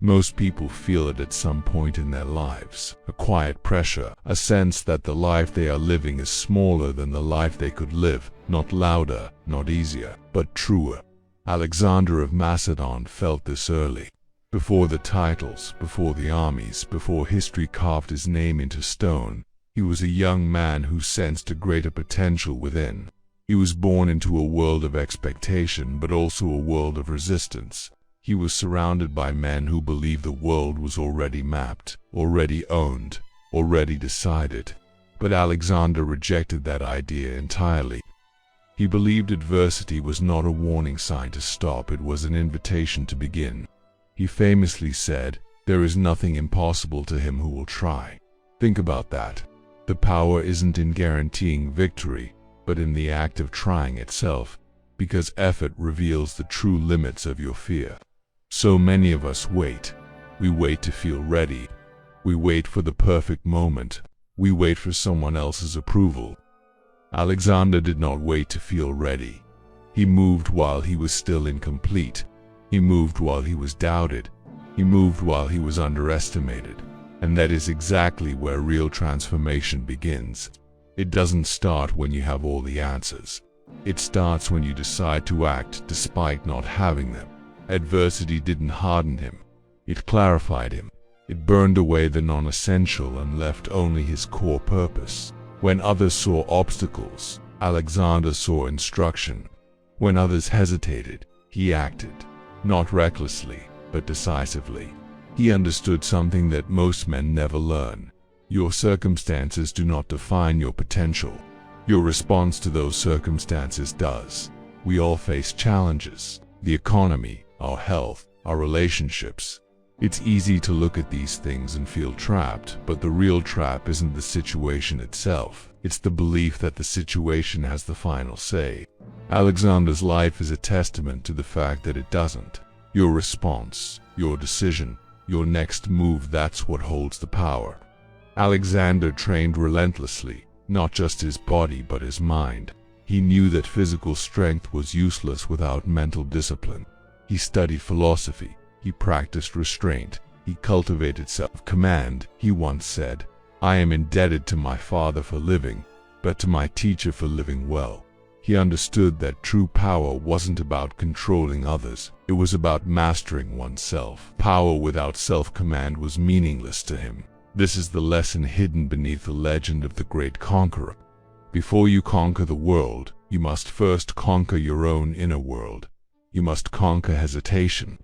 Most people feel it at some point in their lives, a quiet pressure, a sense that the life they are living is smaller than the life they could live, not louder, not easier, but truer. Alexander of Macedon felt this early. Before the titles, before the armies, before history carved his name into stone, he was a young man who sensed a greater potential within. He was born into a world of expectation, but also a world of resistance. He was surrounded by men who believed the world was already mapped, already owned, already decided. But Alexander rejected that idea entirely. He believed adversity was not a warning sign to stop, it was an invitation to begin. He famously said, "There is nothing impossible to him who will try." Think about that. The power isn't in guaranteeing victory, but in the act of trying itself, because effort reveals the true limits of your fear. So many of us wait. We wait to feel ready. We wait for the perfect moment. We wait for someone else's approval. Alexander did not wait to feel ready. He moved while he was still incomplete. He moved while he was doubted. He moved while he was underestimated. And that is exactly where real transformation begins. It doesn't start when you have all the answers. It starts when you decide to act despite not having them. Adversity didn't harden him. It clarified him. It burned away the non-essential and left only his core purpose. When others saw obstacles, Alexander saw instruction. When others hesitated, he acted. Not recklessly, but decisively. He understood something that most men never learn. Your circumstances do not define your potential. Your response to those circumstances does. We all face challenges. The economy, our health, our relationships. It's easy to look at these things and feel trapped, but the real trap isn't the situation itself. It's the belief that the situation has the final say. Alexander's life is a testament to the fact that it doesn't. Your response, your decision, your next move, that's what holds the power. Alexander trained relentlessly, not just his body but his mind. He knew that physical strength was useless without mental discipline. He studied philosophy. He practiced restraint. He cultivated self-command. He once said, "I am indebted to my father for living, but to my teacher for living well." He understood that true power wasn't about controlling others. It was about mastering oneself. Power without self-command was meaningless to him. This is the lesson hidden beneath the legend of the great conqueror. Before you conquer the world, you must first conquer your own inner world. You must conquer hesitation.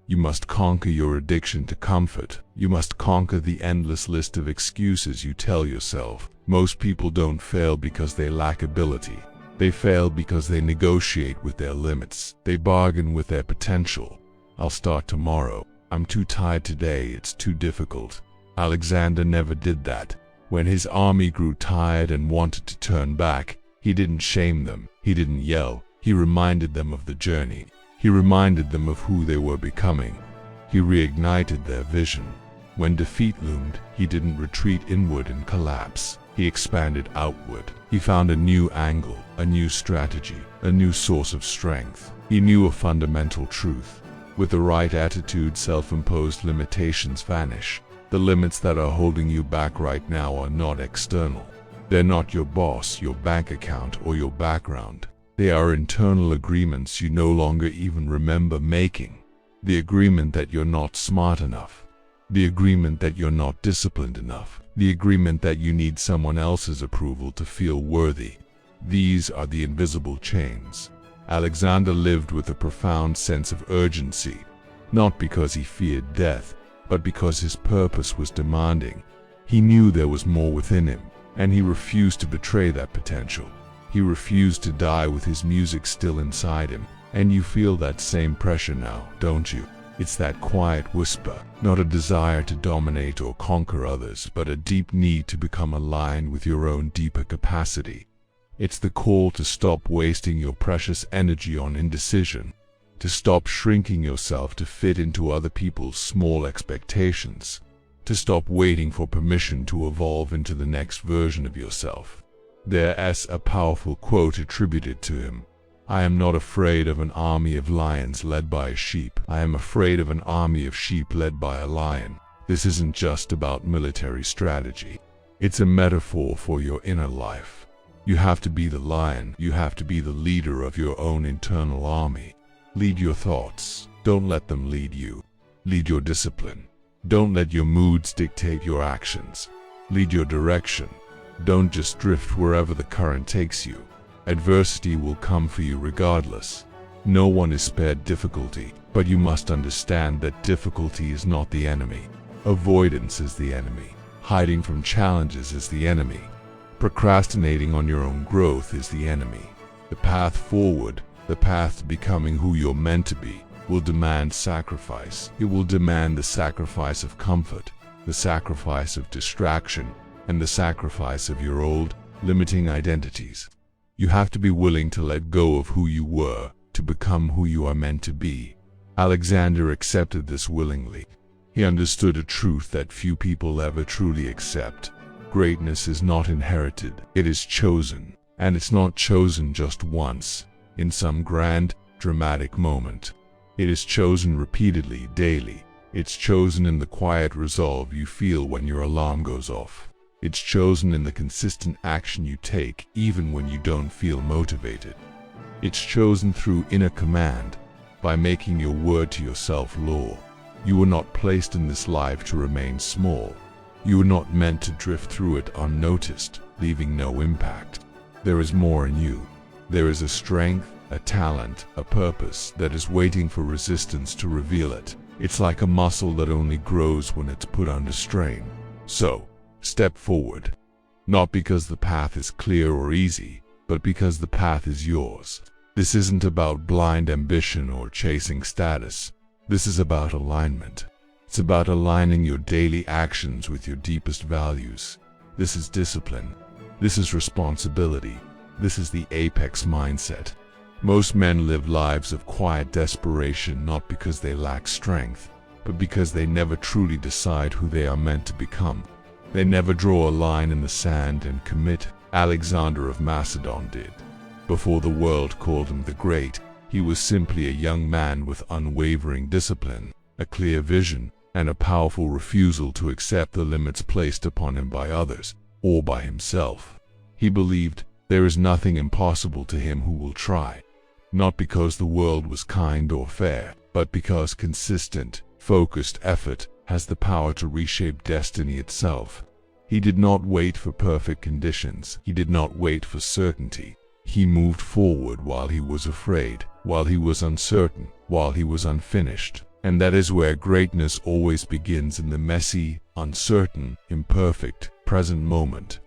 You must conquer your addiction to comfort. You must conquer the endless list of excuses you tell yourself. Most people don't fail because they lack ability. They fail because they negotiate with their limits. They bargain with their potential. "I'll start tomorrow. I'm too tired today. It's too difficult." Alexander never did that. When his army grew tired and wanted to turn back, he didn't shame them. He didn't yell. He reminded them of the journey. He reminded them of who they were becoming. He reignited their vision. When defeat loomed, he didn't retreat inward and collapse. He expanded outward. He found a new angle, a new strategy, a new source of strength. He knew a fundamental truth. With the right attitude, self-imposed limitations vanish. The limits that are holding you back right now are not external. They're not your boss, your bank account, or your background. They are internal agreements you no longer even remember making. The agreement that you're not smart enough. The agreement that you're not disciplined enough. The agreement that you need someone else's approval to feel worthy. These are the invisible chains. Alexander lived with a profound sense of urgency, not because he feared death, but because his purpose was demanding. He knew there was more within him, and he refused to betray that potential. He refused to die with his music still inside him. And you feel that same pressure now, don't you? It's that quiet whisper, not a desire to dominate or conquer others, but a deep need to become aligned with your own deeper capacity. It's the call to stop wasting your precious energy on indecision, to stop shrinking yourself to fit into other people's small expectations, to stop waiting for permission to evolve into the next version of yourself. There's a powerful quote attributed to him. I am not afraid of an army of lions led by a sheep. I am afraid of an army of sheep led by a lion. This isn't just about military strategy. It's a metaphor for your inner life. You have to be the lion. You have to be the leader of your own internal army. Lead your thoughts. Don't let them lead you. Lead your discipline. Don't let your moods dictate your actions. Lead your direction. Don't just drift wherever the current takes you. Adversity will come for you regardless. No one is spared difficulty, but you must understand that difficulty is not the enemy. Avoidance is the enemy. Hiding from challenges is the enemy. Procrastinating on your own growth is the enemy. The path forward, the path to becoming who you're meant to be, will demand sacrifice. It will demand the sacrifice of comfort, the sacrifice of distraction, and the sacrifice of your old, limiting identities. You have to be willing to let go of who you were to become who you are meant to be. Alexander accepted this willingly. He understood a truth that few people ever truly accept. Greatness is not inherited, it is chosen. And it's not chosen just once, in some grand, dramatic moment. It is chosen repeatedly, daily. It's chosen in the quiet resolve you feel when your alarm goes off. It's chosen in the consistent action you take even when you don't feel motivated. It's chosen through inner command, by making your word to yourself law. You were not placed in this life to remain small. You were not meant to drift through it unnoticed, leaving no impact. There is more in you. There is a strength, a talent, a purpose that is waiting for resistance to reveal it. It's like a muscle that only grows when it's put under strain. So, step forward. Not because the path is clear or easy, but because the path is yours. This isn't about blind ambition or chasing status. This is about alignment. It's about aligning your daily actions with your deepest values. This is discipline. This is responsibility. This is the apex mindset. Most men live lives of quiet desperation not because they lack strength, but because they never truly decide who they are meant to become. They never draw a line in the sand and commit. Alexander of Macedon did. Before the world called him the Great, he was simply a young man with unwavering discipline, a clear vision, and a powerful refusal to accept the limits placed upon him by others, or by himself. He believed there is nothing impossible to him who will try. Not because the world was kind or fair, but because consistent, focused effort has the power to reshape destiny itself. He did not wait for perfect conditions. He did not wait for certainty. He moved forward while he was afraid, while he was uncertain, while he was unfinished. And that is where greatness always begins, in the messy, uncertain, imperfect, present moment.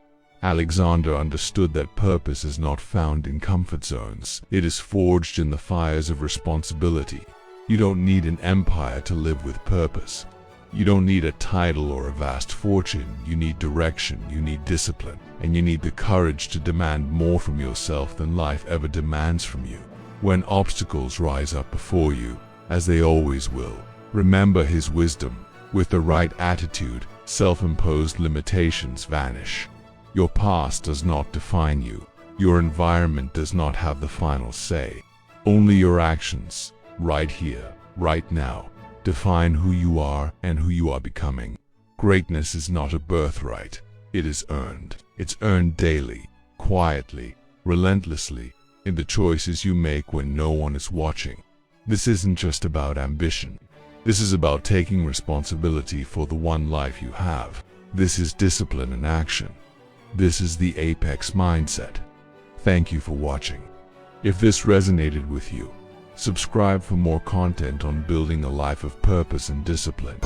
Alexander understood that purpose is not found in comfort zones. It is forged in the fires of responsibility. You don't need an empire to live with purpose. You don't need a title or a vast fortune. You need direction, you need discipline, and you need the courage to demand more from yourself than life ever demands from you. When obstacles rise up before you, as they always will, remember his wisdom. With the right attitude, self-imposed limitations vanish. Your past does not define you. Your environment does not have the final say. Only your actions, right here, right now, define who you are and who you are becoming. Greatness is not a birthright. It is earned. It's earned daily, quietly, relentlessly, in the choices you make when no one is watching. This isn't just about ambition. This is about taking responsibility for the one life you have. This is discipline in action. This is the apex mindset. Thank you for watching. If this resonated with you, subscribe for more content on building a life of purpose and discipline.